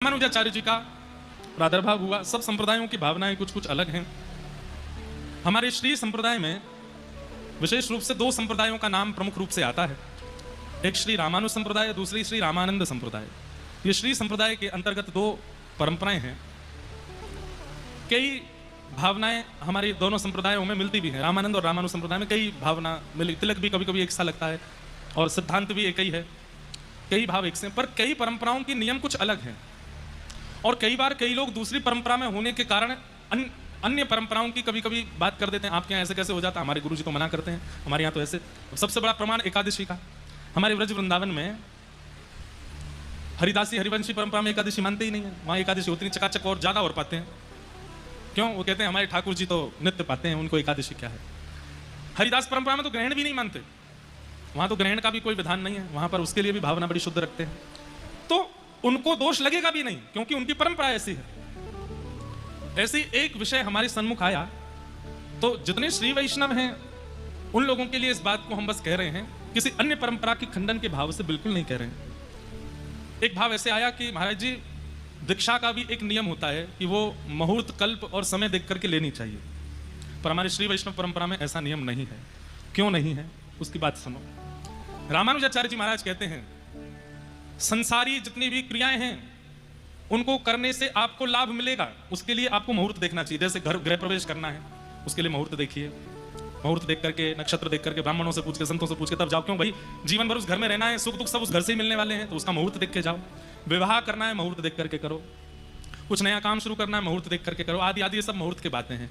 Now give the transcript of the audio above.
रामानुजाचार्य जी का प्रादुर्भाव हुआ। सब संप्रदायों की भावनाएं कुछ कुछ अलग हैं। हमारे श्री संप्रदाय में विशेष रूप से दो संप्रदायों का नाम प्रमुख रूप से आता है, एक श्री रामानुज संप्रदाय, दूसरी श्री रामानंद संप्रदाय। ये श्री संप्रदाय के अंतर्गत दो परंपराएं हैं। कई भावनाएं हमारी दोनों संप्रदायों में मिलती भी हैं। रामानंद और रामानुज संप्रदाय में कई भावना मिली, तिलक भी कभी कभी एक सा लगता है और सिद्धांत भी एक ही है, कई भाव एक से, पर कई परंपराओं के नियम कुछ अलग हैं। और कई बार कई लोग दूसरी परंपरा में होने के कारण अन्य परंपराओं की कभी कभी बात कर देते हैं। आपके यहाँ ऐसे कैसे हो जाता है, हमारे गुरुजी तो मना करते हैं, हमारे यहाँ तो ऐसे। सबसे बड़ा प्रमाण एकादशी का, हमारे व्रज वृंदावन में हरिदासी हरिवंशी परंपरा में एकादशी मानते ही नहीं है। वहाँ एकादशी होती नहीं, चकाचक और ज्यादा और पाते हैं। क्यों? वो कहते हैं हमारे ठाकुर जी तो नित्य पाते हैं, उनको एकादशी क्या है। हरिदास परंपरा में तो ग्रहण भी नहीं मानते, वहां तो ग्रहण का भी कोई विधान नहीं है, वहां पर उसके लिए भी भावना बड़ी शुद्ध रखते हैं। तो उनको दोष लगेगा भी नहीं, क्योंकि उनकी परंपरा ऐसी है। ऐसी एक विषय हमारे सन्मुख आया, तो जितने श्री वैष्णव हैं उन लोगों के लिए इस बात को हम बस कह रहे हैं, किसी अन्य परंपरा के खंडन के भाव से बिल्कुल नहीं कह रहे हैं। एक भाव ऐसे आया कि महाराज जी, दीक्षा का भी एक नियम होता है कि वो मुहूर्त, कल्प और समय देख करके लेनी चाहिए, पर हमारे श्री वैष्णव परंपरा में ऐसा नियम नहीं है। क्यों नहीं है, उसकी बात सुनो। रामानुजाचार्य जी महाराज कहते हैं, संसारी जितनी भी क्रियाएं हैं उनको करने से आपको लाभ मिलेगा, उसके लिए आपको मुहूर्त देखना चाहिए। जैसे घर गृह प्रवेश करना है, उसके लिए मुहूर्त देखिए, मुहूर्त देख करके, नक्षत्र देख करके, ब्राह्मणों से पूछ के, संतों से पूछ के तब जाओ। क्यों भाई, जीवन भर उस घर में रहना है, सुख दुख सब उस घर से ही मिलने वाले हैं, तो उसका मुहूर्त देख के जाओ। विवाह करना है, मुहूर्त देख करके करो। कुछ नया काम शुरू करना है, मुहूर्त देख करके करो। आदि आदि ये सब मुहूर्त की बातें हैं।